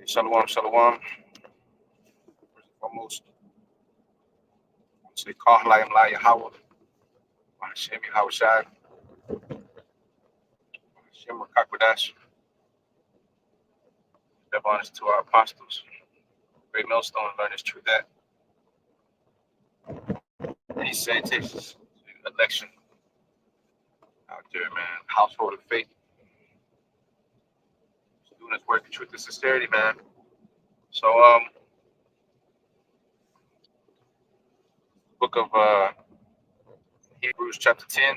Shalom, shalom. First and foremost, I want to say Kahlayim La Yahweh, Hashem Yahweh Shai, Hashem Rakakwadash, step honors to our apostles. Great millstone, learn this truth that. And he said, Texas, election out there, man. Household of faith. Doing his work in truth and sincerity, man. So, book of Hebrews chapter 10.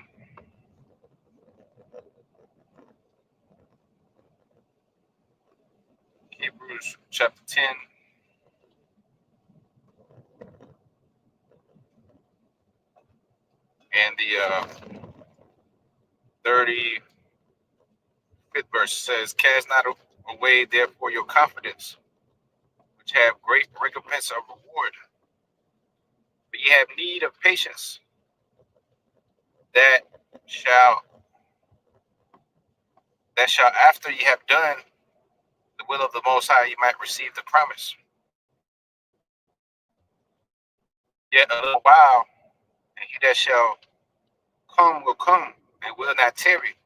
Hebrews chapter 10. And the 35th verse says, Cast not away therefore your confidence, which have great recompense of reward. But ye have need of patience, that shall after ye have done the will of the Most High, ye might receive the promise. Yet a little while, and he that shall come will come, and will not tarry.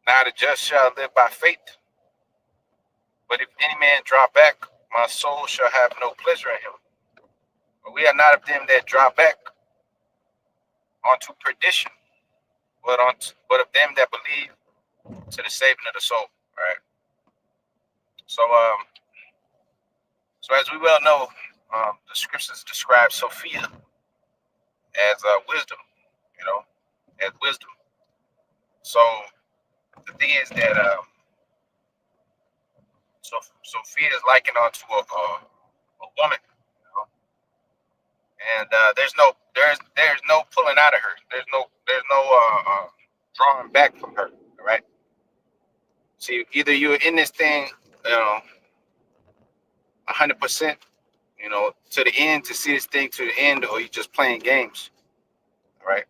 Now the just shall live by faith. But if any man draw back, my soul shall have no pleasure in him. But we are not of them that draw back unto perdition, but of them that believe to the saving of the soul. Right. So as we well know, the scriptures describe Sophia as wisdom, as wisdom. So the thing is that Sophia is likened unto a woman, and there's no pulling out of her. There's no drawing back from her. All right. See, either you're in this thing, 100%, to the end, to see this thing to the end, or you're just playing games. All right.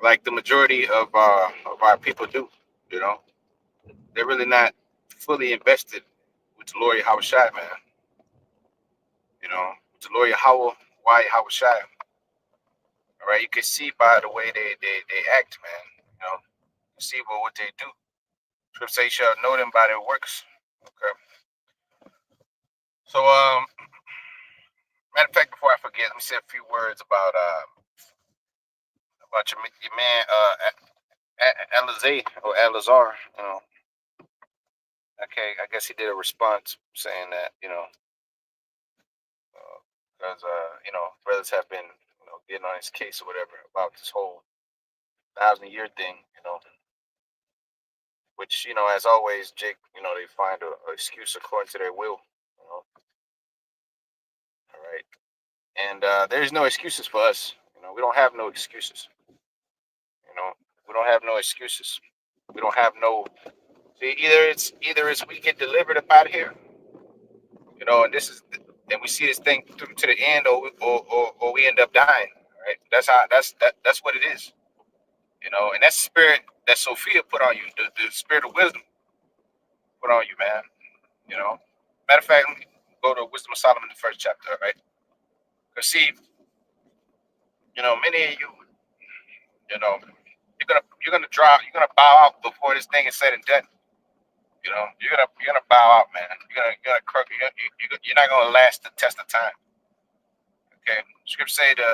Like the majority of our people do, they're really not fully invested with the Lord Yahweh Shai, man. With the Lord Yahweh, why Yahweh Shai. All right, you can see by the way they act, man. You see by what they do. Scripture says, shall know them by their works. Okay. So, matter of fact, before I forget, let me say a few words about your man Elazar or Elazar. Okay, I guess he did a response saying that because brothers have been getting on his case or whatever about this whole 1,000-year thing, which as always, Jake, they find a excuse according to their will, all right, and there's no excuses for us, we don't have no excuses, we don't have no excuses, we don't have no. See, either it's we get delivered up out of here, and we see this thing through to the end, or we end up dying. Right? That's what it is. And that spirit that Sophia put on you, the spirit of wisdom put on you, man. Matter of fact, let me go to Wisdom of Solomon, the first chapter, right? Because see, many of you, you're gonna bow out before this thing is said and done. You're gonna bow out, man. You're not gonna last the test of time. Okay, scripture say the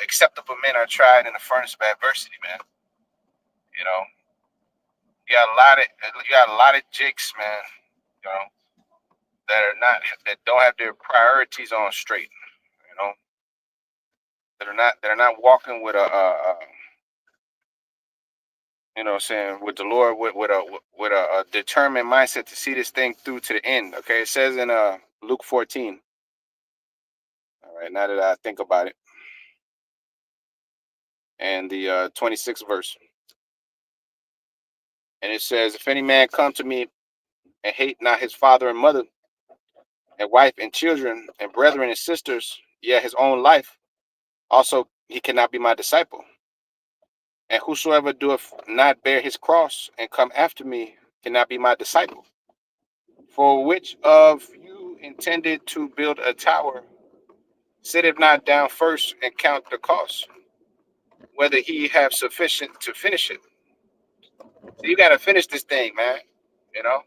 acceptable men are tried in the furnace of adversity, man. You got a lot of jigs, man. That don't have their priorities on straight. That are not walking with with the Lord with a determined mindset to see this thing through to the end. Okay, it says in Luke 14. All right, now that I think about it, and the 26th verse, and it says, if any man come to me and hate not his father and mother and wife and children and brethren and sisters, yet his own life, also he cannot be my disciple. And whosoever doeth not bear his cross and come after me cannot be my disciple. For which of you intended to build a tower, sitteth not down first and count the cost, whether he have sufficient to finish it? So you got to finish this thing, man. You know,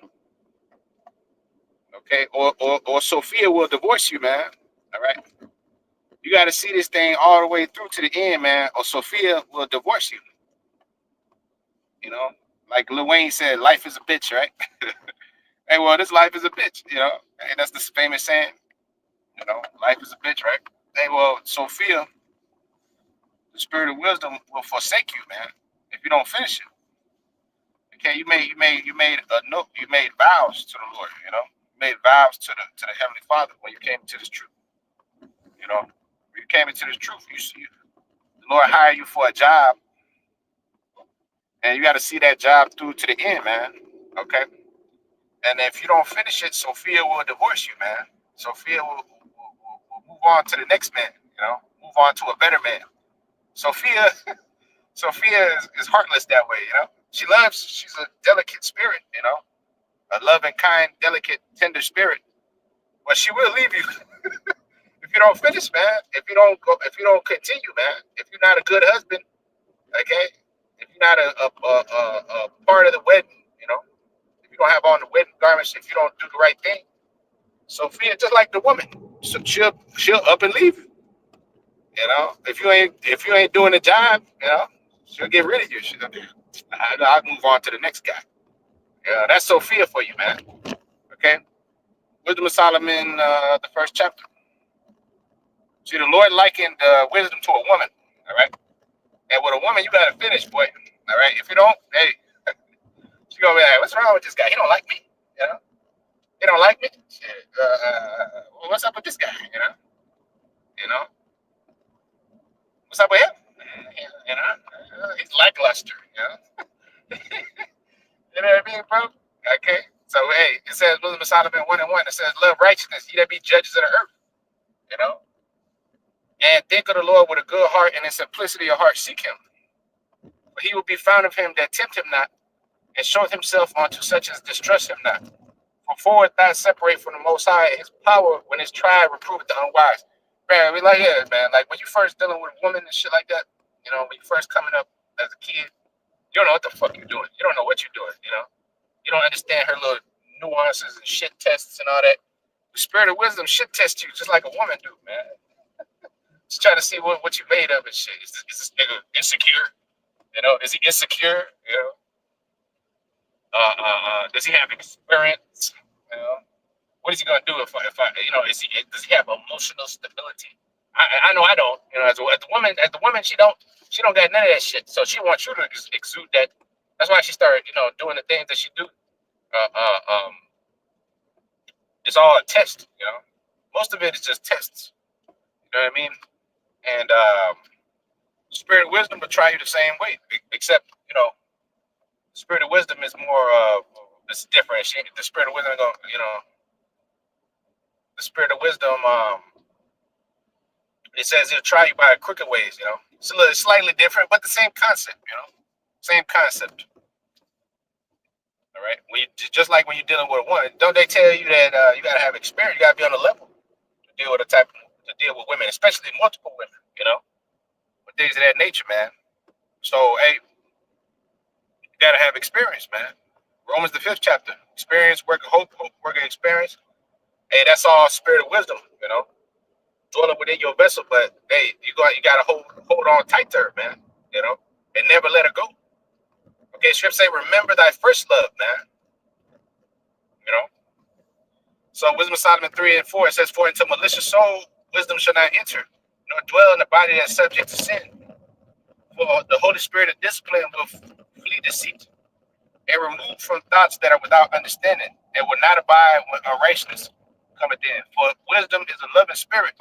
okay? Or Sophia will divorce you, man. All right? You got to see this thing all the way through to the end, man, or Sophia will divorce you. You know, like Lil Wayne said, life is a bitch, right? Hey, well, this life is a bitch, you know. Hey, that's the famous saying, you know, life is a bitch, right? Hey, well, Sophia, the spirit of wisdom will forsake you, man, if you don't finish it. Okay, you made a note, you made vows to the Lord, you know, you made vows to the Heavenly Father when you came into this truth, you know. When you came into this truth, the Lord hired you for a job, and you got to see that job through to the end, man. Okay, and if you don't finish it, Sophia will divorce you, man. Sophia will move on to the next man, you know, move on to a better man. Sophia, Sophia is heartless that way, you know. She's a delicate spirit, you know, a loving, kind, delicate, tender spirit. But she will leave you if you don't finish, man. If you don't go, if you don't continue, man. If you're not a good husband, okay. If you're not a part of the wedding, you know. If you don't have on the wedding garments, if you don't do the right thing, Sophia, just like the woman, so she'll up and leave you. You know, if you ain't doing the job, you know, she'll get rid of you. I'll move on to the next guy. Yeah, that's Sophia for you, man. Okay, Wisdom of Solomon, the first chapter. See, the Lord likened wisdom to a woman. All right, and with a woman, you gotta finish, boy. All right, if you don't, hey, she gonna be like, "What's wrong with this guy? He don't like me." You know, he don't like me. Shit, well, what's up with this guy? You know, what's up with him? You know, he's lackluster. You know. You know what I mean, bro? Okay. So hey, it says Wisdom of Solomon 1:1. It says, love righteousness, ye that be judges of the earth, you know. And think of the Lord with a good heart and in simplicity of heart seek him. For he will be found of him that tempt him not, and showeth himself unto such as distrust him not. For forward not separate from the most high, his power when his tribe reproveth the unwise. Man, we like yeah, man. Like when you first dealing with a woman and shit like that, you know, when you first coming up as a kid, you don't know what the fuck you're doing. You don't know what you're doing, you know. You don't understand her little nuances and shit tests and all that. The spirit of wisdom shit test you just like a woman do, man. Just trying to see what you made of and shit. Is this nigga insecure? You know, is he insecure? You know, does he have experience? You know, what is he gonna do if I you know, does he have emotional stability? I know I don't. You know, as the woman, she don't got none of that shit. So she wants you to exude that. That's why she started, you know, doing the things that she do. Uh, uh, um, it's all a test, you know. Most of it is just tests. You know what I mean? And spirit of wisdom will try you the same way, except you know, spirit of wisdom is more it's different. The spirit of wisdom, you know, the spirit of wisdom. It says it'll try you by crooked ways. You know, it's a little slightly different, but the same concept. You know, same concept. All right. Just like when you're dealing with a woman, don't they tell you that you gotta have experience? You gotta be on the level to deal with to deal with women, especially multiple women. You know, with things of that nature, man. So hey, you gotta have experience, man. Romans the fifth chapter. Experience, work of hope, work of experience. Hey, that's all spirit of wisdom, you know. Dwelling within your vessel, but hey, you gotta hold on tight to her, man. You know, and never let her go. Okay, scripture say, remember thy first love, man. You know. So Wisdom of Solomon 3:4, it says, for into malicious soul wisdom shall not enter, nor dwell in the body that's subject to sin. For the Holy Spirit of discipline will flee deceit, and remove from thoughts that are without understanding, and will not abide when unrighteousness cometh in. For wisdom is a loving spirit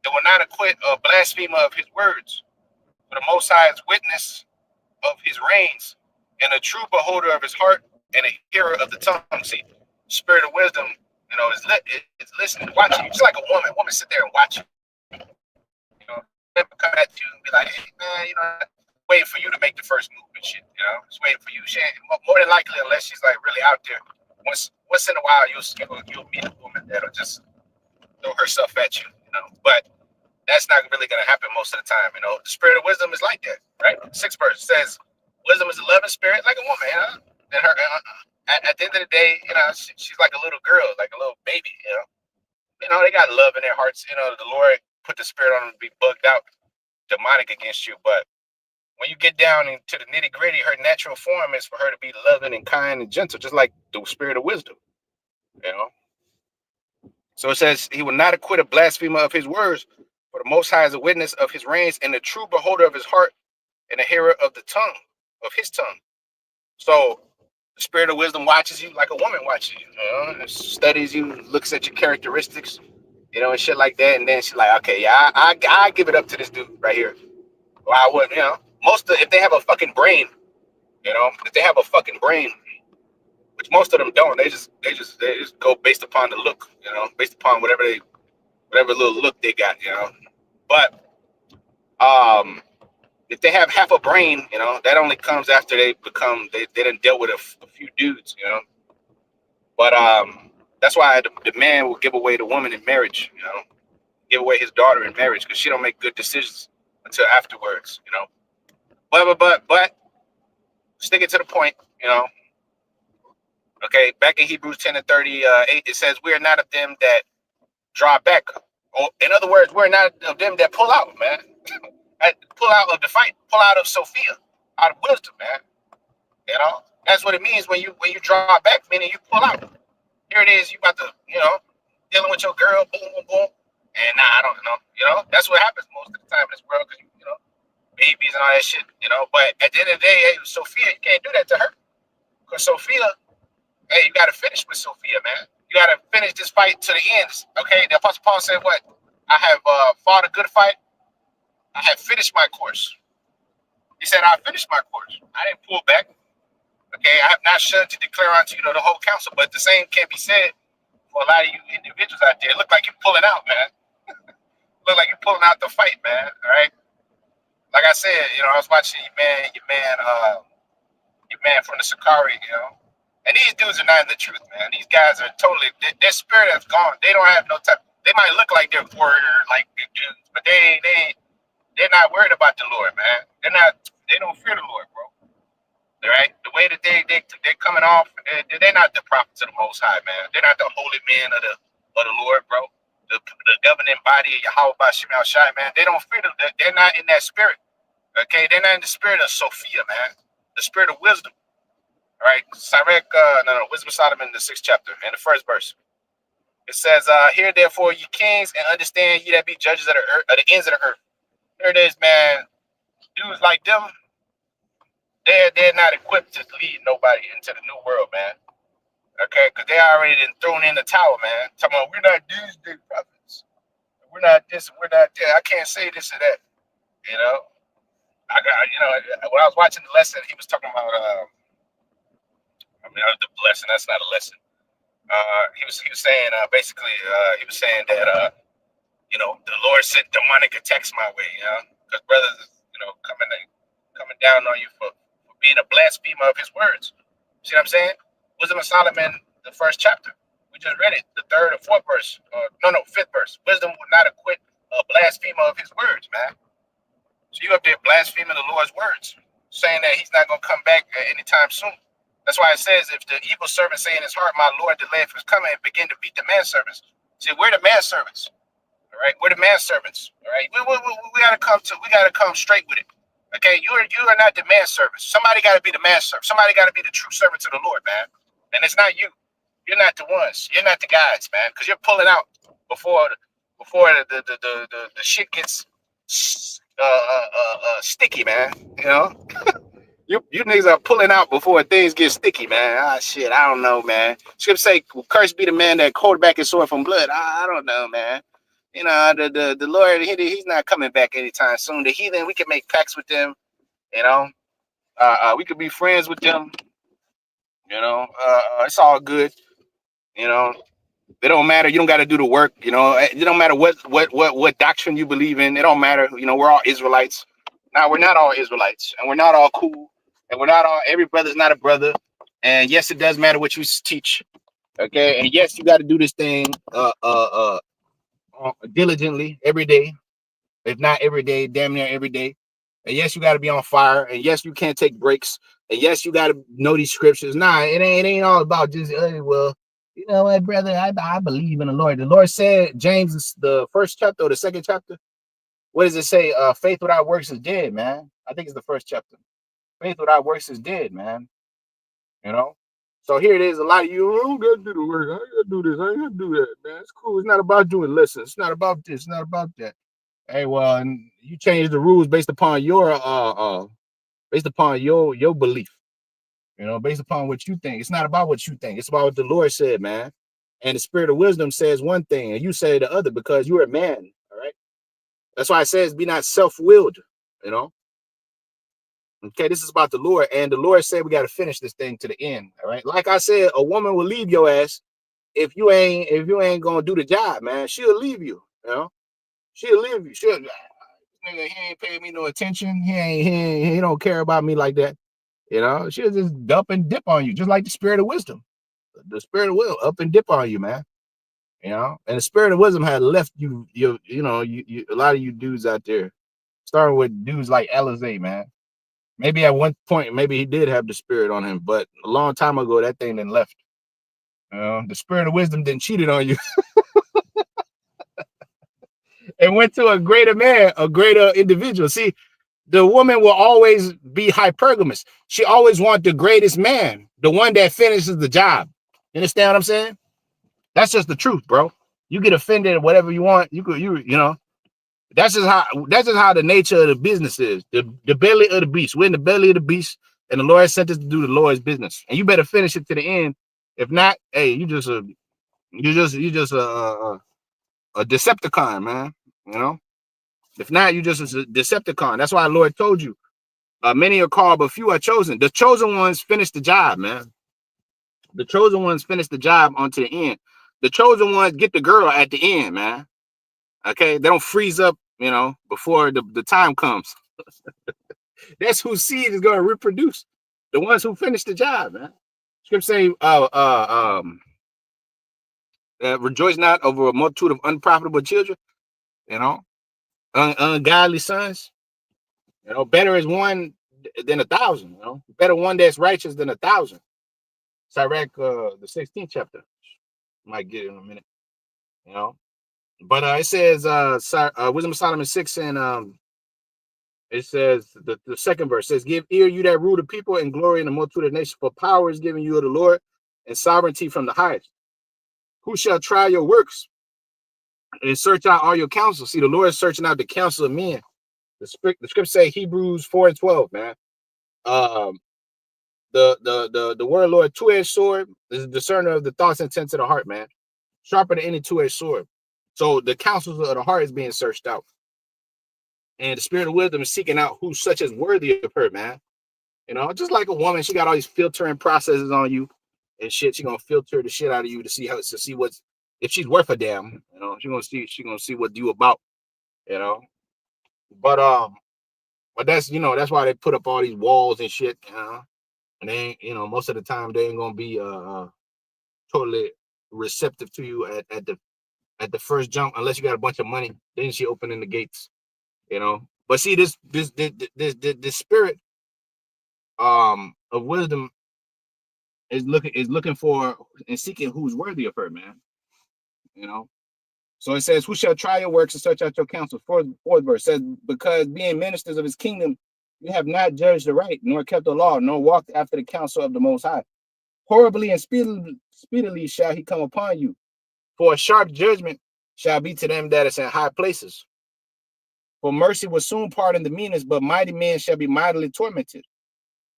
that will not acquit a blasphemer of his words. For the Most High is witness of his reigns, and a true beholder of his heart, and a hearer of the tongue. See, spirit of wisdom, you know, is listening, watching you. Just like a woman. Woman sit there and watch you. You know, never come at you and be like, hey, man, you know, waiting for you to make the first move and shit. You know, just waiting for you. She ain't, more than likely, unless she's like really out there. Once in a while, you'll meet a woman that'll just throw herself at you, But that's not really going to happen most of the time, The spirit of wisdom is like that, right? 6 verse says, wisdom is a loving spirit like a woman, And at the end of the day, she's like a little girl, like a little baby. They got love in their hearts. The Lord put the spirit on them to be bugged out, demonic against you. But when you get down into the nitty gritty, her natural form is for her to be loving and kind and gentle, just like the spirit of wisdom. So it says, he will not acquit a blasphemer of his words, for the Most High is a witness of his reigns and the true beholder of his heart and the hearer of the tongue, of his tongue. So the spirit of wisdom watches you like a woman watches you, studies you, looks at your characteristics, and shit like that. And then she's like, okay, yeah, I give it up to this dude right here. Well, I wouldn't, if they have a fucking brain, if they have a fucking brain, which most of them don't, they just go based upon the look, based upon whatever little look they got, But if they have half a brain, that only comes after they done dealt with a few dudes, But that's why the man will give away the woman in marriage, give away his daughter in marriage because she don't make good decisions until afterwards, But sticking to the point, Okay, back in Hebrews 10 and 38, it says, we are not of them that draw back. Or, in other words, we're not of them that pull out, man. Pull out of the fight, pull out of Sophia, out of wisdom, man. That's what it means when you draw back, meaning you pull out. Here it is, you about to, dealing with your girl, boom, boom, boom. And nah, I don't know, That's what happens most of the time in this world because, babies and all that shit, But at the end of the day, hey, Sophia, you can't do that to her. Because Sophia, hey, you got to finish with Sophia, man. You got to finish this fight to the end. Okay, the Apostle Paul said what? I have fought a good fight. I have finished my course. He said, I finished my course. I didn't pull back. Okay, I have not shunned to declare unto you the whole counsel. But the same can't be said for a lot of you individuals out there. It look like you're pulling out, man. Look like you're pulling out the fight, man. All right. Like I said, I was watching your man from the Sakari, And these dudes are not in the truth, man. These guys are totally, their spirit has gone. They don't have no type. They might look like they're warrior, like the dudes, but they're not worried about the Lord, man. They don't fear the Lord, bro. All right? The way that they're coming off, they're not the prophets of the Most High, man. They're not the holy men of the Lord, bro. The governing body of Yahweh Bashim Al Shai, man. They don't fear they're not in that spirit. Okay? They're not in the spirit of Sophia, man. The spirit of wisdom. All right, Wisdom of Solomon, the 6th chapter, and the 1st verse. It says, "Hear therefore, ye kings, and understand ye that be judges of the earth, of the ends of the earth." Here it is, man. Dudes like them, they're not equipped to lead nobody into the new world, man. Okay, because they already thrown in the towel, man. Talking about we're not these big prophets, we're not this, we're not that. I can't say this or that. I got, when I was watching the lesson, he was talking about. The lesson. That's not a lesson. He was saying basically he was saying that the Lord sent demonic attacks my way, because brothers, coming down on you for being a blasphemer of His words. See what I'm saying? Wisdom of Solomon, the 1st chapter. We just read it, the 3rd or 4th verse. 5th verse. Wisdom will not acquit a blasphemer of His words, man. So you up there blaspheming the Lord's words, saying that He's not gonna come back anytime soon. That's why it says, if the evil servant say in his heart, my Lord delayed for his coming, and begin to beat the manservants. See, we're the manservants. All right, we're the manservants. All right, we gotta come straight with it. Okay, you are not the manservants. Somebody gotta be the manservant. Somebody gotta be the true servant to the Lord, man. And it's not you. You're not the ones. You're not the guys, man, because you're pulling out before the shit gets sticky, man. You niggas are pulling out before things get sticky, man. Shit, I don't know, man. Scripture say, "Cursed be the man that hold back his sword from blood." I don't know, man. The Lord, He's not coming back anytime soon. The heathen, we can make pacts with them. We could be friends with them. It's all good. It don't matter. You don't got to do the work. It don't matter what doctrine you believe in. It don't matter. We're all Israelites. Now we're not all Israelites, and we're not all cool. And we're not all, every brother's not a brother. And yes, it does matter what you teach. Okay, and yes, you got to do this thing diligently every day. If not every day, damn near every day. And yes, you got to be on fire. And yes, you can't take breaks. And yes, you got to know these scriptures. Nah, it ain't all about just, well, you know what, brother, I believe in the Lord. The Lord said, James, the first chapter or the second chapter, what does it say? Faith without works is dead, man. I think it's the first chapter. Faith without works is dead, man. You know? So here it is. A lot of you, I don't got to do the work. I ain't got to do this. I ain't got to do that, man. It's cool. It's not about doing lessons. It's not about this. It's not about that. Hey, well, and you change the rules based upon your belief, based upon what you think. It's not about what you think. It's about what the Lord said, man. And the spirit of wisdom says one thing, and you say the other because you're a man. All right. That's why it says, be not self-willed, you know. Okay, this is about the Lord, and the Lord said we got to finish this thing to the end. All right. Like I said, a woman will leave your ass if you ain't gonna do the job, man. She'll leave you, She'll leave you. Nigga, he ain't paying me no attention. He don't care about me like that. She'll just dump and dip on you, just like the spirit of wisdom. The spirit of will up and dip on you, man. And the spirit of wisdom had left you a lot of you dudes out there, starting with dudes like Alizé, man. Maybe at one point, maybe he did have the spirit on him, but a long time ago, that thing then left. The spirit of wisdom then cheated on you and went to a greater man, a greater individual. See, the woman will always be hypergamous. She always wants the greatest man, the one that finishes the job. You understand what I'm saying? That's just the truth, bro. You get offended at whatever you want. That's just how the nature of the business is. The belly of the beast. We're in the belly of the beast, and the Lord sent us to do the Lord's business. And you better finish it to the end. If not, hey, you just a Decepticon, man. If not, you just a Decepticon. That's why the Lord told you. Many are called, but few are chosen. The chosen ones finish the job, man. The chosen ones finish the job onto the end. The chosen ones get the girl at the end, man. Okay, they don't freeze up, before the time comes. That's whose seed is going to reproduce. The ones who finish the job, man. Scripture say, rejoice not over a multitude of unprofitable children, ungodly sons. Better is one than 1,000. Better one that's righteous than 1,000. Sirach, the 16th chapter. Might get it in a minute. But it says, Wisdom of Solomon 6, and it says, the second verse says, give ear, you that rule the people, and glory in the multitude of nations, for power is given you of the Lord, and sovereignty from the highest. Who shall try your works and search out all your counsel? See, the Lord is searching out the counsel of men. The scripture say Hebrews 4:12, man. The word Lord, two-edged sword, is a discerner of the thoughts and intents of the heart, man. Sharper than any two-edged sword. So the counsels of the heart is being searched out. And the spirit of wisdom is seeking out who such is worthy of her, man. Just like a woman, she got all these filtering processes on you and shit. She gonna filter the shit out of you to see what's, if she's worth a damn. She gonna see what you about. But that's why they put up all these walls and shit. And they ain't, most of the time they ain't gonna be totally receptive to you at the first jump unless you got a bunch of money. Then she opening the gates. But see, this spirit of wisdom is looking for and seeking who's worthy of her, man. So it says, who shall try your works and search out your counsel? Fourth verse says, because being ministers of his kingdom, you have not judged the right, nor kept the law, nor walked after the counsel of the Most High. Horribly and speedily shall he come upon you, for a sharp judgment shall be to them that is in high places. For mercy will soon pardon the meanest, but mighty men shall be mightily tormented.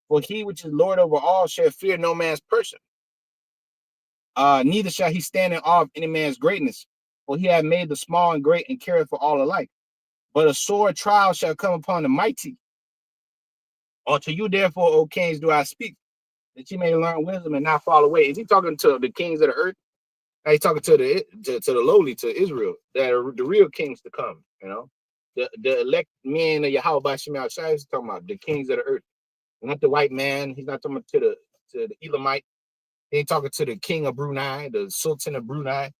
For he which is Lord over all shall fear no man's person. Neither shall he stand in awe of any man's greatness, for he hath made the small and great and careth for all alike. But a sore trial shall come upon the mighty. Unto you, therefore, O kings, do I speak, that you may learn wisdom and not fall away. Is he talking to the kings of the earth? Now he's talking to the lowly, to Israel, that are the real kings to come. The elect men of Yahweh by Shema Shai is talking about the kings of the earth, not the white man. He's not talking to to the Elamite. He ain't talking to the king of Brunei, the sultan of Brunei.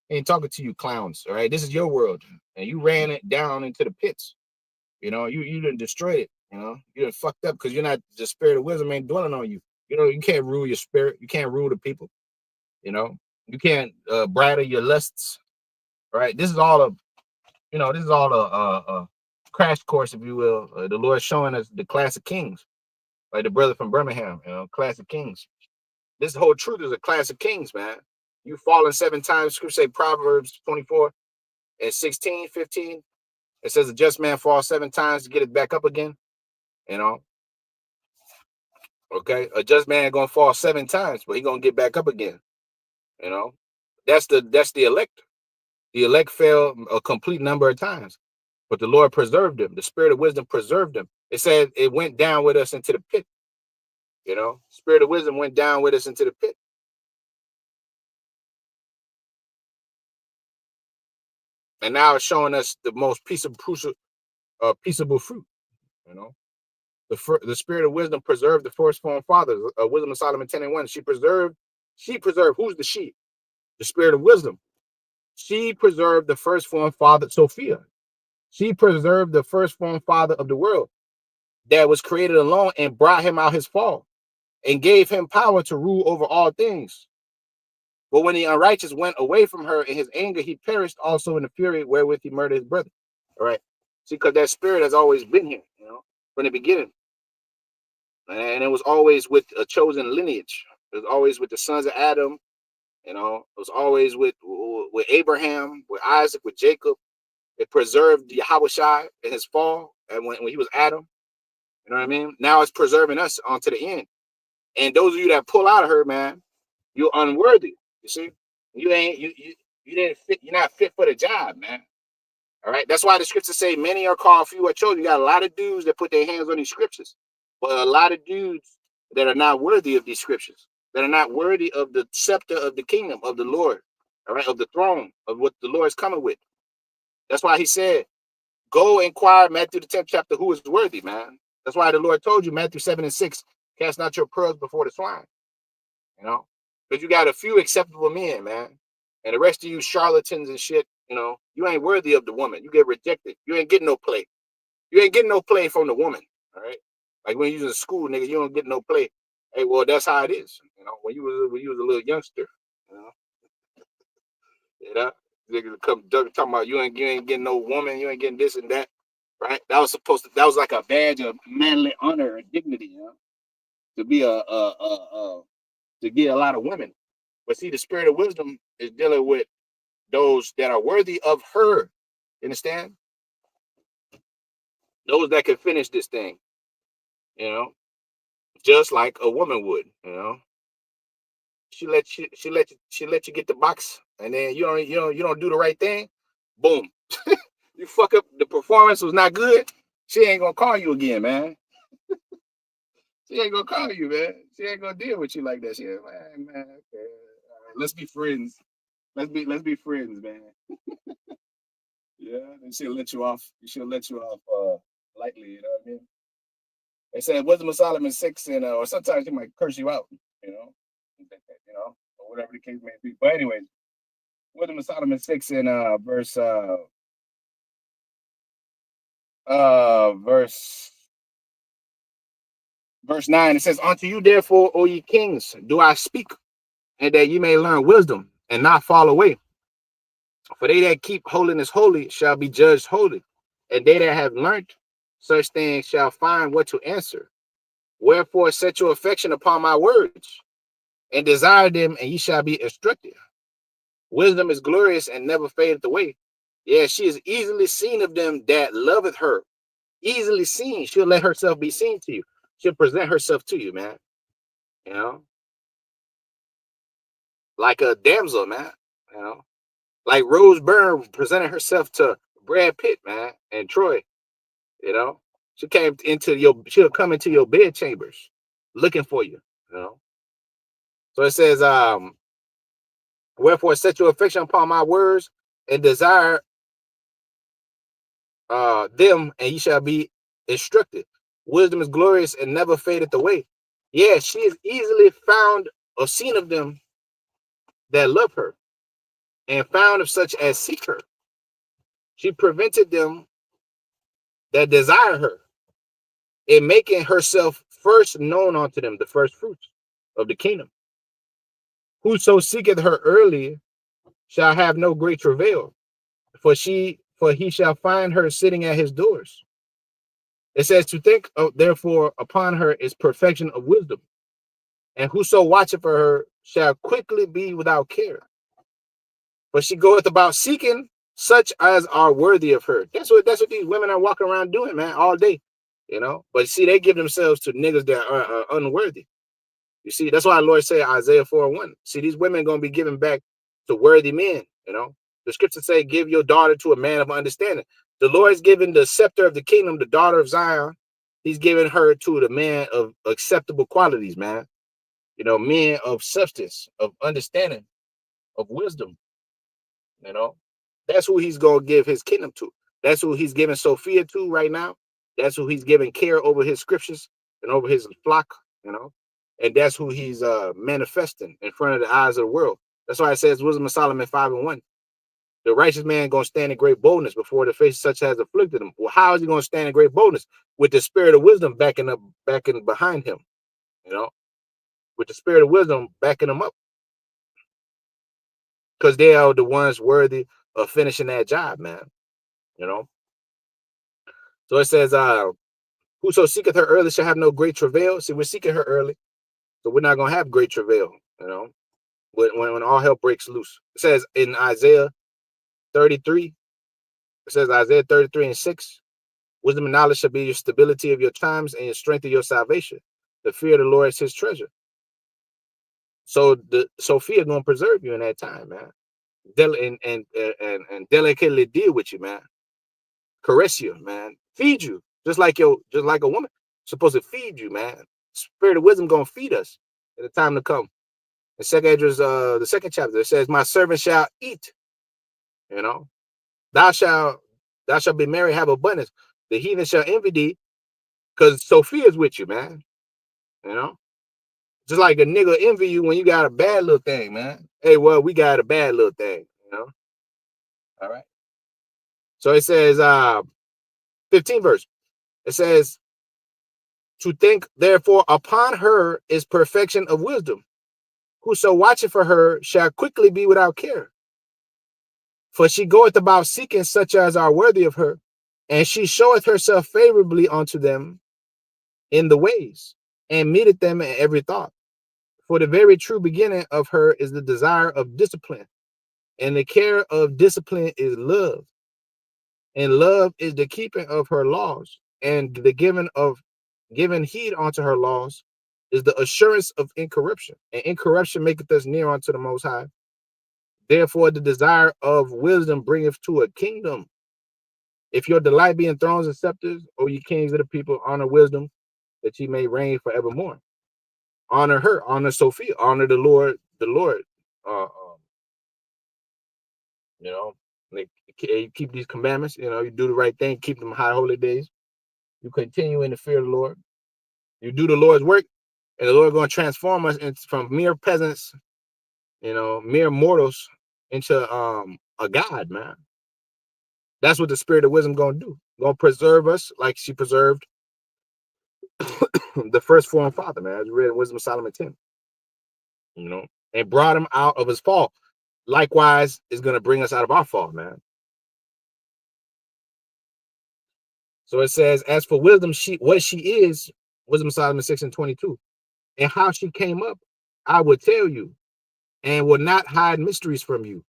He ain't talking to you clowns. All right, this is your world, and you ran it down into the pits. You didn't destroy it. You done fucked up because you're not, the spirit of wisdom ain't dwelling on you. You can't rule your spirit. You can't rule the people. You can't bridle your lusts. Right. This is all a crash course, if you will. The Lord showing us the classic kings, like the brother from Birmingham. Classic kings. This whole truth is a classic kings, man. You fallen 7 times. Scripture say Proverbs 24 and 16, 15. It says a just man falls 7 times to get it back up again. Okay, a just man gonna fall 7 times, but he gonna get back up again. That's the elect. The elect fell a complete number of times, but the Lord preserved them. The spirit of wisdom preserved them. It said it went down with us into the pit. Spirit of wisdom went down with us into the pit. And now it's showing us the most peaceable fruit. The spirit of wisdom preserved the firstborn fathers. Wisdom of Solomon 10:1. She preserved. Who's the she? The spirit of wisdom. She preserved the firstborn father, Sophia. She preserved the firstborn father of the world that was created alone and brought him out his fall and gave him power to rule over all things. But when the unrighteous went away from her in his anger, he perished also in the fury wherewith he murdered his brother. All right. See, because that spirit has always been here, from the beginning. And it was always with a chosen lineage. It was always with the sons of Adam. It was always with Abraham, with Isaac, with Jacob. It preserved Yahushua in his fall, and when he was Adam. You know what I mean? Now it's preserving us onto the end. And those of you that pull out of her, man, you're unworthy. You see, you didn't fit. You're not fit for the job, man. All right. That's why the scriptures say many are called, few are chosen. You got a lot of dudes that put their hands on these scriptures, but a lot of dudes that are not worthy of these scriptures, that are not worthy of the scepter of the kingdom of the Lord. All right, of the throne of what the Lord is coming with. That's why he said, go inquire, Matthew the 10th chapter, who is worthy, man. That's why the Lord told you, Matthew 7:6, cast not your pearls before the swine. Because you got a few acceptable men, man. And the rest of you charlatans and shit, you ain't worthy of the woman. You get rejected. You ain't getting no play. You ain't getting no play from the woman. All right. Like when you was in school, nigga, you don't get no play. Hey, well, that's how it is. When you was a little youngster, niggas come talking about you ain't getting no woman, you ain't getting this and that. Right? That was like a badge of manly honor and dignity, to be to get a lot of women. But see, the spirit of wisdom is dealing with those that are worthy of her. You understand? Those that can finish this thing, just like a woman would. She let you get the box, and then you don't do the right thing. Boom, you fuck up. The performance was not good. She ain't gonna call you again, man. She ain't gonna call you, man. She ain't gonna deal with you like that. She ain't, man. Okay, all right, let's be friends. Let's be friends, man. Yeah, and she'll let you off. She'll let you off lightly. You know what I mean? They said Wisdom of Solomon 6, and or sometimes she might curse you out. Or whatever the case may be. But anyways, Wisdom of Solomon 6 and verse 9. It says, "Unto you therefore, O ye kings, do I speak, and that ye may learn wisdom and not fall away. For they that keep holiness holy shall be judged holy, and they that have learnt such things shall find what to answer. Wherefore set your affection upon my words, and desire them, and ye shall be instructed. Wisdom is glorious and never fadeth away. Yeah, she is easily seen of them that loveth her." Easily seen. She'll let herself be seen to you. She'll present herself to you, man. Like a damsel, man. Like Rose Byrne presented herself to Brad Pitt, man, and Troy. She'll come into your bed chambers looking for you. So it says, wherefore set your affection upon my words and desire them, and ye shall be instructed. Wisdom is glorious and never fadeth away. Yeah, she is easily found or seen of them that love her, and found of such as seek her. She prevented them that desire her, in making herself first known unto them, the first fruits of the kingdom. Whoso seeketh her early shall have no great travail, for he shall find her sitting at his doors. It says to think of, therefore upon her is perfection of wisdom, and whoso watcheth for her shall quickly be without care. But she goeth about seeking such as are worthy of her. That's what these women are walking around doing, man, all day. But see, they give themselves to niggas that are unworthy. You see, that's why the Lord said Isaiah 4:1. See, these women gonna be given back to worthy men. The scriptures say, give your daughter to a man of understanding. The Lord is giving the scepter of the kingdom, the daughter of Zion. He's giving her to the man of acceptable qualities, man. Men of substance, of understanding, of wisdom. You know, that's who he's gonna give his kingdom to. That's who he's giving Sophia to right now. That's who he's giving care over his scriptures and over his flock. You know, and that's who he's manifesting in front of the eyes of the world. That's why it says Wisdom of Solomon 5:1. The righteous man gonna stand in great boldness before the face such as afflicted him. Well, how is he gonna stand in great boldness? With the spirit of wisdom backing behind him, you know, with the spirit of wisdom backing him up, because they are the ones worthy of finishing that job, man. You know. So it says, whoso seeketh her early shall have no great travail. See, we're seeking her early, so we're not gonna have great travail, when all hell breaks loose. It says in Isaiah 33, it says Isaiah 33:6, wisdom and knowledge shall be your stability of your times and your strength of your salvation. The fear of the Lord is his treasure. So the Sophia gonna preserve you in that time, man. And delicately deal with you, man. Caress you, man. Feed you, just like a woman supposed to feed you, man. Spirit of wisdom gonna feed us in the time to come. In second Esdras, the second chapter, it says, "My servant shall eat." You know, thou shalt be merry, have abundance. The heathen shall envy thee, because Sophia is with you, man. You know, just like a nigga envy you when you got a bad little thing, man. Hey, well, we got a bad little thing, All right. So it says, 15 verse. It says, to think therefore upon her is perfection of wisdom. Whoso watcheth for her shall quickly be without care. For she goeth about seeking such as are worthy of her, and she showeth herself favorably unto them in the ways, and meeteth them in every thought. For the very true beginning of her is the desire of discipline, and the care of discipline is love. And love is the keeping of her laws, and the giving heed unto her laws is the assurance of incorruption. And incorruption maketh us near unto the Most High. Therefore, the desire of wisdom bringeth to a kingdom. If your delight be in thrones and scepters, O ye kings of the people, honor wisdom, that ye may reign forevermore. Honor her, honor Sophia, honor the Lord, Uh, um, you know, like, you keep these commandments, you do the right thing, keep them high holy days. You continue in the fear of the Lord. You do the Lord's work, and the Lord is going to transform us from mere peasants, mere mortals, into a God, man. That's what the spirit of wisdom gonna do. Gonna preserve us like she preserved the first foreign father, man. As we read in Wisdom of Solomon 10, and brought him out of his fall. Likewise, is gonna bring us out of our fall, man. So it says, as for wisdom, what she is, Wisdom of Solomon 6:22, and how she came up, I will tell you, and will not hide mysteries from you,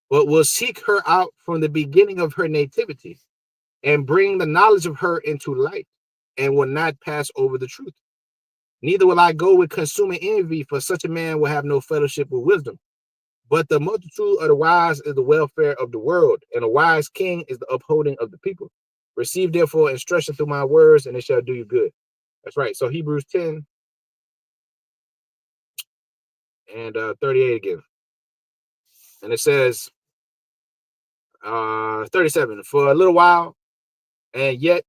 but will seek her out from the beginning of her nativity, and bring the knowledge of her into light, and will not pass over the truth. Neither will I go with consuming envy, for such a man will have no fellowship with wisdom. But the multitude of the wise is the welfare of the world, and a wise king is the upholding of the people. Receive therefore instruction through my words, and it shall do you good. That's right. So Hebrews 10 and 38 again. And it says, 37, for a little while, and yet,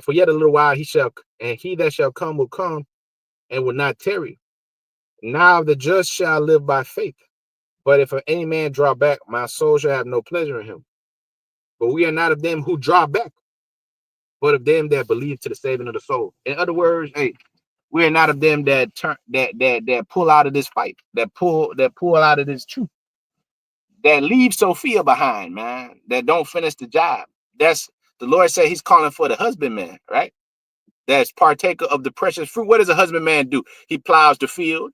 for yet a little while, he that shall come will come, and will not tarry. Now the just shall live by faith. But if any man draw back, my soul shall have no pleasure in him. But we are not of them who draw back, but of them that believe to the saving of the soul. In other words, hey, we are not of them that turn that pull out of this fight, that pull out of this truth, that leave Sophia behind, man, that don't finish the job. That's the Lord said he's calling for the husbandman, right? That's partaker of the precious fruit. What does a husbandman do? He plows the field.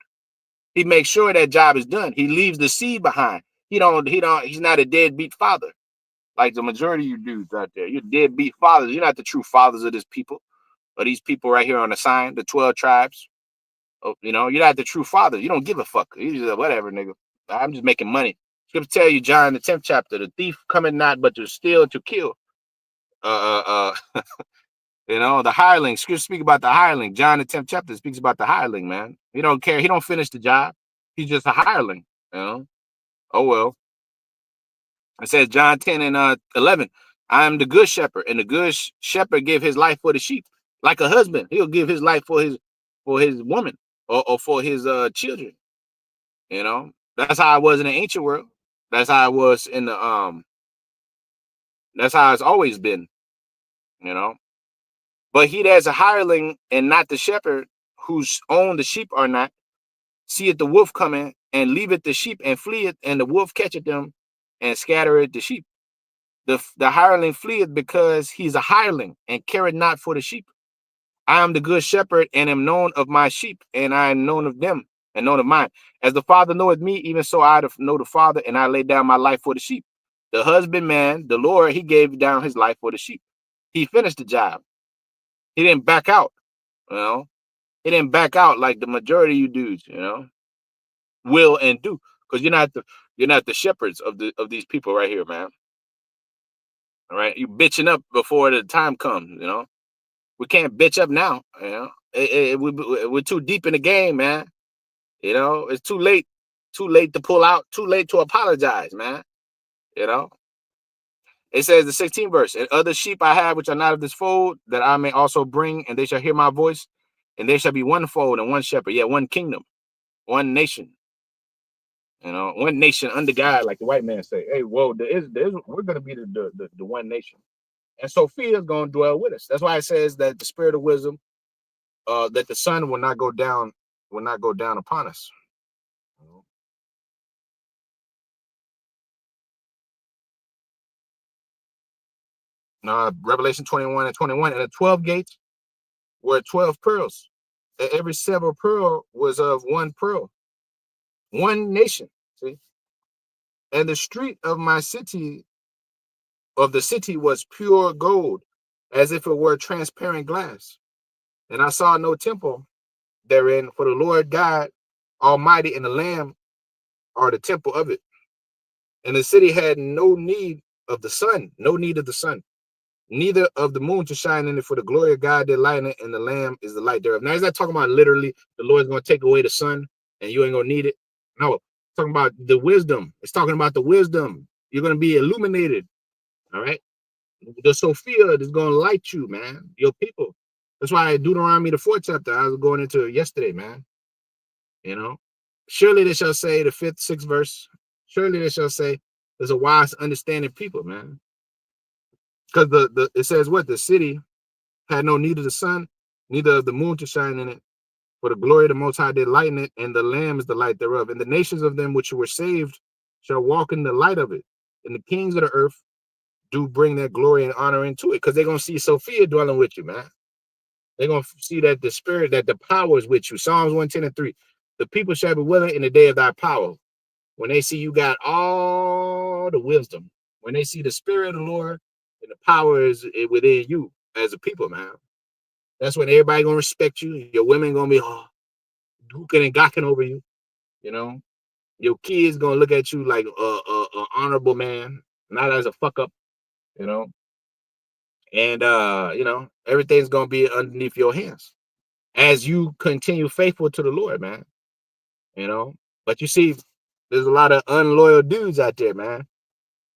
He makes sure that job is done. He leaves the seed behind. He's not a deadbeat father. Like the majority of you dudes out there. You're deadbeat fathers. You're not the true fathers of this people. Or these people right here on the sign, the 12 tribes. Oh, you're not the true father. You don't give a fuck. You just whatever, nigga. I'm just making money. Scripture tell you, John, the 10th chapter, the thief cometh not but to steal, to kill. The hireling. Scripture speak about the hireling. John, the 10th chapter, speaks about the hireling, man. He don't care. He don't finish the job. He's just a hireling, Oh, well. It says John 10 and 11, I am the good shepherd, and the good shepherd give his life for the sheep. Like a husband, he'll give his life for his woman or for his children. That's how it was in the ancient world. That's how it was in the that's how it's always been, But he that's a hireling and not the shepherd, whose own the sheep are not, seeth the wolf coming and leaveth the sheep and fleeth, and the wolf catcheth them and scattereth the sheep. The hireling fleeth because he's a hireling and careth not for the sheep. I am the good shepherd and am known of my sheep, and I am known of them and known of mine. As the Father knoweth me, even so I know the Father, and I lay down my life for the sheep. The husbandman, the Lord, he gave down his life for the sheep. He finished the job. He didn't back out, He didn't back out like the majority of you dudes, will and do, because you're not the shepherds of these people right here, man. All right, you bitching up before the time comes, We can't bitch up now, we're too deep in the game, man. It's too late to pull out, too late to apologize, man. It says the 16th verse, and other sheep I have which are not of this fold, that I may also bring, and they shall hear my voice, and there shall be one fold and one shepherd, one kingdom, one nation. One nation under God, like the white man say. Hey, whoa, we're gonna be the one nation. And Sophia is going to dwell with us. That's why it says that the spirit of wisdom, that the sun will not go down upon us. Revelation 21 and 21, and the 12 gates were 12 pearls. And every several pearl was of one pearl, one nation. See? And the street of the city was pure gold, as if it were transparent glass. And I saw no temple therein, for the Lord God Almighty and the Lamb are the temple of it. And the city had no need of the sun, neither of the moon to shine in it, for the glory of God did lighten it, and the Lamb is the light thereof. Now, he's not talking about literally the Lord's going to take away the sun and you ain't going to need it. No, it's talking about the wisdom. It's talking about the wisdom. You're going to be illuminated. All right. The Sophia is going to light you, man, your people. That's why Deuteronomy, the 4th chapter, I was going into it yesterday, man. Surely they shall say, the 5th, 6th verse, surely they shall say, there's a wise, understanding people, man. Because it says what? The city had no need of the sun, neither of the moon to shine in it. For the glory of the Most High did lighten it, and the Lamb is the light thereof. And the nations of them which were saved shall walk in the light of it. And the kings of the earth do bring their glory and honor into it, because they're going to see Sophia dwelling with you, man. They're going to see that the spirit, that the power is with you. Psalms 110 and 3. The people shall be willing in the day of thy power. When they see you got all the wisdom, when they see the spirit of the Lord and the power is within you as a people, man, that's when everybody going to respect you. Your women going to be duking and gawking over you. Your kids going to look at you like a honorable man, not as a fuck up, and everything's going to be underneath your hands as you continue faithful to the Lord, man. But you see, there's a lot of unloyal dudes out there, man.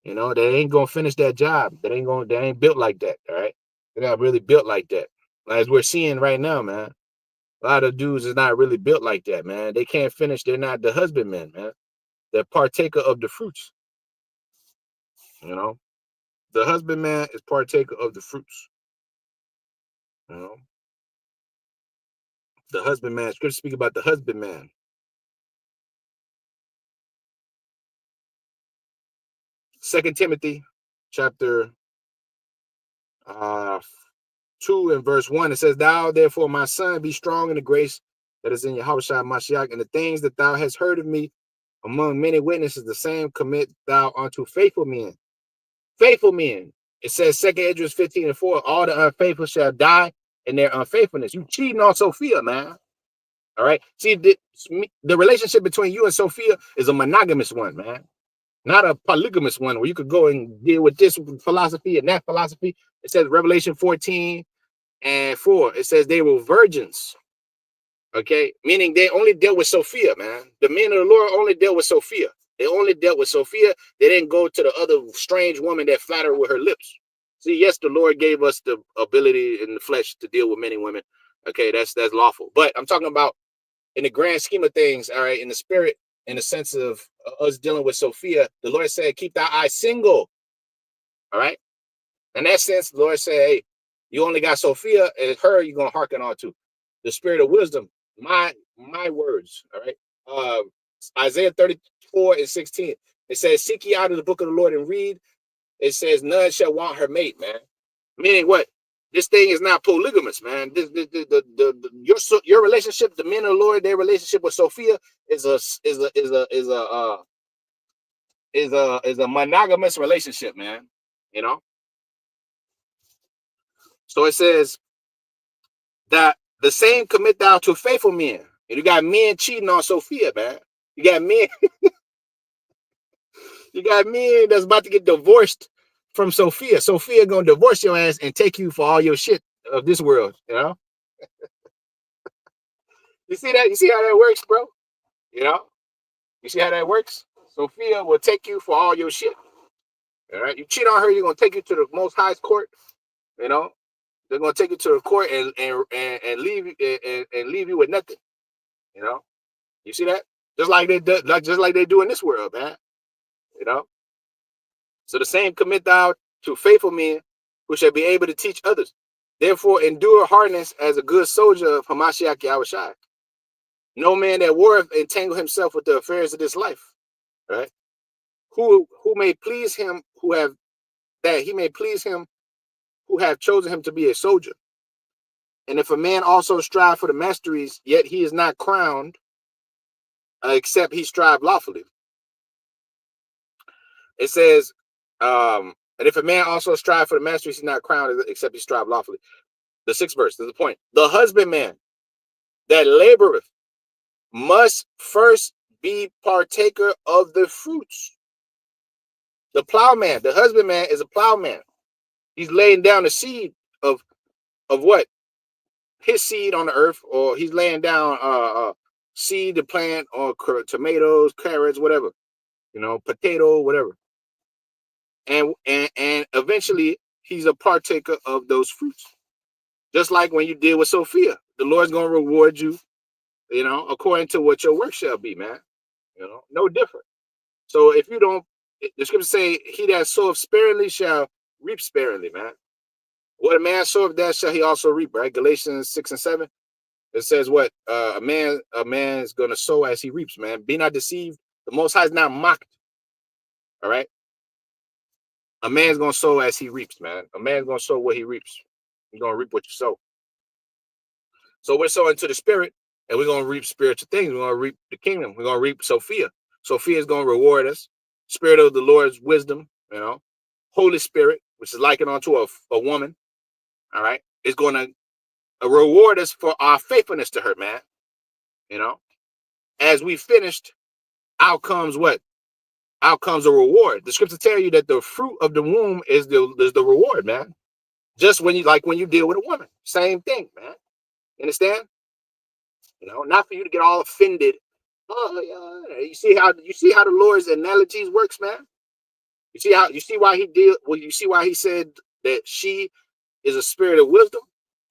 They ain't gonna finish that job. They ain't built like that. All right, they're not really built like that, as we're seeing right now, man. A lot of dudes is not really built like that, man. They can't finish. They're not the husbandmen, man. They're partaker of the fruits. You know, the husbandman is partaker of the fruits. You know, the husbandman. Scripture speak about the husbandman. 2 Timothy, chapter 2 and verse 1. It says, "Thou therefore, my son, be strong in the grace that is in Yahushua Mashiach, and the things that thou hast heard of me among many witnesses, the same commit thou unto faithful men." Faithful men. It says 2 Esdras 15 and 4, all the unfaithful shall die in their unfaithfulness. You cheating on Sophia, man. All right. See, the relationship between you and Sophia is a monogamous one, man. Not a polygamous one where you could go and deal with this philosophy and that philosophy. It says Revelation 14 and 4. It says they were virgins. Okay, meaning they only dealt with Sophia, man. The men of the Lord only dealt with Sophia. They only dealt with Sophia. They didn't go to the other strange woman that flattered with her lips. See, yes, the Lord gave us the ability in the flesh to deal with many women. Okay, that's lawful. But I'm talking about in the grand scheme of things, all right, in the spirit, in the sense of us dealing with Sophia, the Lord said, keep thy eyes single. All right. In that sense, the Lord said, hey, you only got Sophia, and her you're gonna hearken on to. The spirit of wisdom, my words. All right. Isaiah 34 and 16. It says, seek ye out of the book of the Lord and read. It says, none shall want her mate, man. Meaning what? This thing is not polygamous, man. Your relationship, the men of the Lord, their relationship with Sophia is a monogamous relationship, man. You know. So it says that the same commit thou to faithful men. And you got men cheating on Sophia, man. You got men. You got men that's about to get divorced from Sophia. Sophia gonna divorce your ass and take you for all your shit of this world. You know. You see that? You see how that works, bro? You know. You see how that works? Sophia will take you for all your shit. All right. You cheat on her, you're gonna take you to the most highest court. You know. They're gonna take you to the court and leave you and leave you with nothing. You know. You see that? Just like they do, just like they do in this world, man. You know. So the same commit thou to faithful men who shall be able to teach others. Therefore, endure hardness as a good soldier of Hamashiach Yahushua. No man that warreth entangle himself with the affairs of this life. Right? Who may please him who have that he may please him who have chosen him to be a soldier. And if a man also strive for the masteries, yet he is not crowned, except he strive lawfully. It says, and if a man also strive for the masteries, he's not crowned, except he strive lawfully. The 6th verse is the point. The husbandman that laboreth must first be partaker of the fruits. The plowman, the husbandman is a plowman. He's laying down the seed of what? His seed on the earth, or he's laying down seed to plant or tomatoes, carrots, whatever, you know, potato, whatever. And eventually he's a partaker of those fruits. Just like when you deal with Sophia, the Lord's gonna reward you, you know, according to what your work shall be, man. You know, no different. So if you don't, the scriptures say, he that soweth sparingly shall reap sparingly, man. What a man soweth, that shall he also reap, right? Galatians 6 and 7. It says what? A man is gonna sow as he reaps, man. Be not deceived. The Most High is not mocked. All right. A man's gonna sow as he reaps, man. A man's gonna sow what he reaps. You're gonna reap what you sow. So we're sowing to the spirit, and we're gonna reap spiritual things. We're gonna reap the kingdom. We're gonna reap Sophia. Sophia is gonna reward us. Spirit of the Lord's wisdom, you know, Holy Spirit, which is likened unto a woman. All right, is gonna reward us for our faithfulness to her, man. You know, as we finished, out comes what? Out comes a reward. The scriptures tell you that the fruit of the womb is the reward, man. Just when you deal with a woman, same thing, man. You understand? You know, not for you to get all offended. Oh, yeah. You see how the Lord's analogies works, man. You see why he did. Well, you see why he said that she is a spirit of wisdom,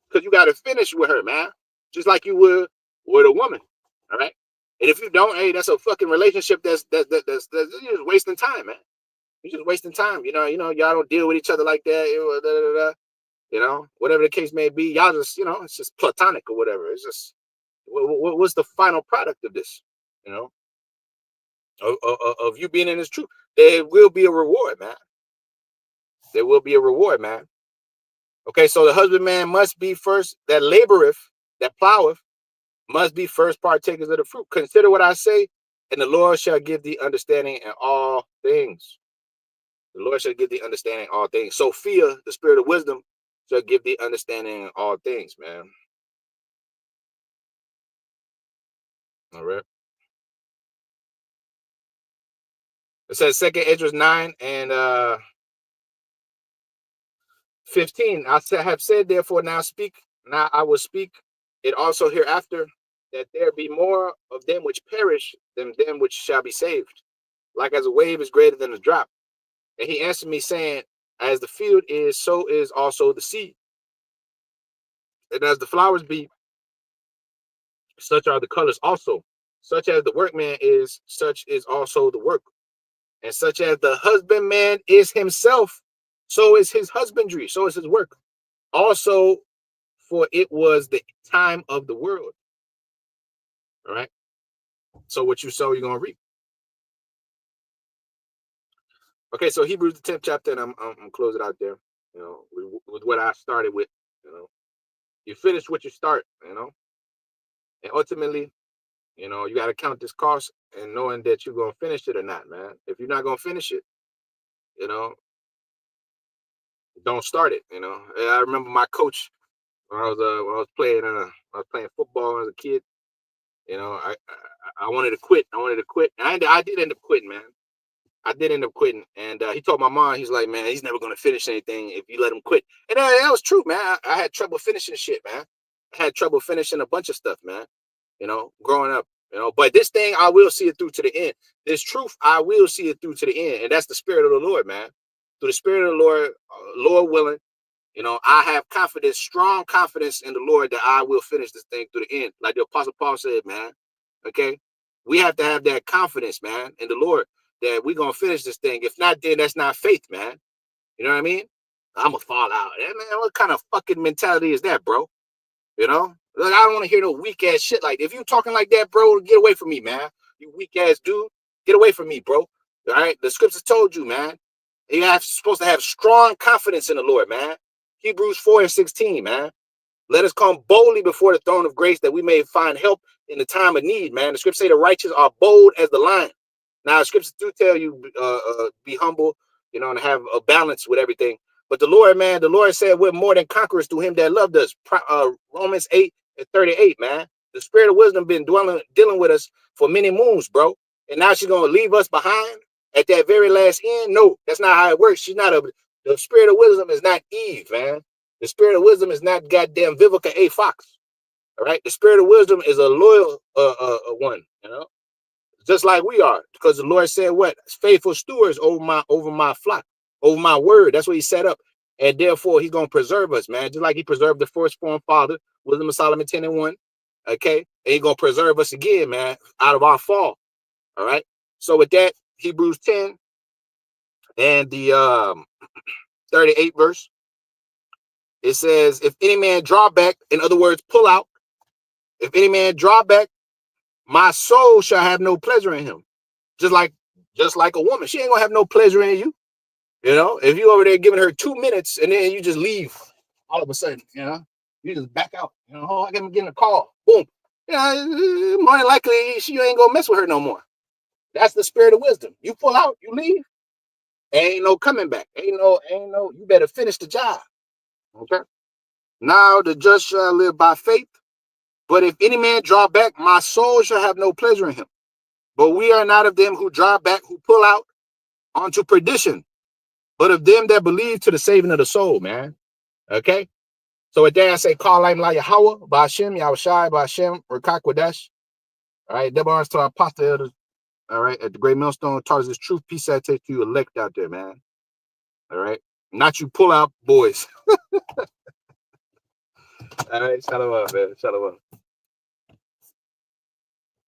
because you got to finish with her, man. just like you would with a woman. All right. And if you don't, hey, that's a fucking relationship that's you're just wasting time, man. You're just wasting time. Y'all don't deal with each other like that. Whatever the case may be, y'all just, it's just platonic or whatever. It's just, what's the final product of this? Of you being in this truth, there will be a reward, man. There will be a reward, man. Okay, so the husbandman must be first that laboreth, that ploweth, must be first partakers of the fruit. Consider what I say, and the Lord shall give thee understanding in all things. The Lord shall give thee understanding in all things. Sophia, the spirit of wisdom, shall give thee understanding in all things, man. All right. It says 2 Esdras 9 and 15. I have said, therefore, now I will speak it also hereafter, that there be more of them which perish than them which shall be saved. Like as a wave is greater than a drop. And he answered me, saying, as the field is, so is also the seed. And as the flowers be, such are the colors also. Such as the workman is, such is also the work. And such as the husbandman is himself, so is his husbandry, so is his work. Also, for it was the time of the world. All right. So what you sow, you're gonna reap. Okay, so Hebrews the 10th chapter, and I'm closing out there. With what I started with. You finish what you start. And ultimately, you got to count this cost and knowing that you're gonna finish it or not, man. If you're not gonna finish it, don't start it. I remember my coach when I was playing football as a kid. I wanted to quit. And I did end up quitting, man. I did end up quitting. And he told my mom, he's like, man, he's never going to finish anything if you let him quit. And that was true, man. I had trouble finishing shit, man. I had trouble finishing a bunch of stuff, man, growing up. But this thing, I will see it through to the end. This truth, I will see it through to the end. And that's the spirit of the Lord, man. Through the spirit of the Lord, Lord willing, I have confidence, strong confidence in the Lord that I will finish this thing through the end. Like the Apostle Paul said, man. Okay. We have to have that confidence, man, in the Lord that we're going to finish this thing. If not, then that's not faith, man. You know what I mean? I'm going to fall out. Man, what kind of fucking mentality is that, bro? Look, I don't want to hear no weak ass shit like that. If you talking like that, bro, get away from me, man. You weak ass dude. Get away from me, bro. All right? The scriptures told you, man. You're supposed to have strong confidence in the Lord, man. Hebrews 4:16, man. Let us come boldly before the throne of grace that we may find help in the time of need, man. The scriptures say the righteous are bold as the lion. Now, the scriptures do tell you, be humble, and have a balance with everything. But the Lord, man, the Lord said we're more than conquerors through him that loved us. Romans 8:38, man. The spirit of wisdom been dealing with us for many moons, bro. And now she's going to leave us behind at that very last end? No, that's not how it works. The spirit of wisdom is not Eve, man. The spirit of wisdom is not goddamn Vivica A. Fox. All right. The spirit of wisdom is a loyal one, just like we are, because the Lord said what? Faithful stewards over my flock, over my word. That's what he set up. And therefore, he's going to preserve us, man. Just like he preserved the firstborn father, Wisdom of Solomon 10:1. Okay. And he's going to preserve us again, man, out of our fall. All right. So with that, Hebrews 10 and the 38th verse, it says, if any man draw back, in other words, pull out, if any man draw back, my soul shall have no pleasure in him. Just like a woman, she ain't gonna have no pleasure in you. If you over there giving her 2 minutes and then you just leave all of a sudden, you just back out. I can get a call. Boom. More than likely she ain't gonna mess with her no more. That's the spirit of wisdom. You pull out, you leave. Ain't no coming back. Ain't no. You better finish the job. Okay. Now the just shall live by faith. But if any man draw back, my soul shall have no pleasure in him. But we are not of them who draw back, who pull out onto perdition, but of them that believe to the saving of the soul, man. Okay? So with that, I say, call I'm La Yahweh, Ba'ashem, Yahushai, Ba'ashem, Rakak Wadash. All right, double honors to our apostle elders. All right, at the Great Millstone, taught us this truth. Peace I take to you, elect out there, man. All right? Not you pull out boys. All right, shalom, man. Shalom.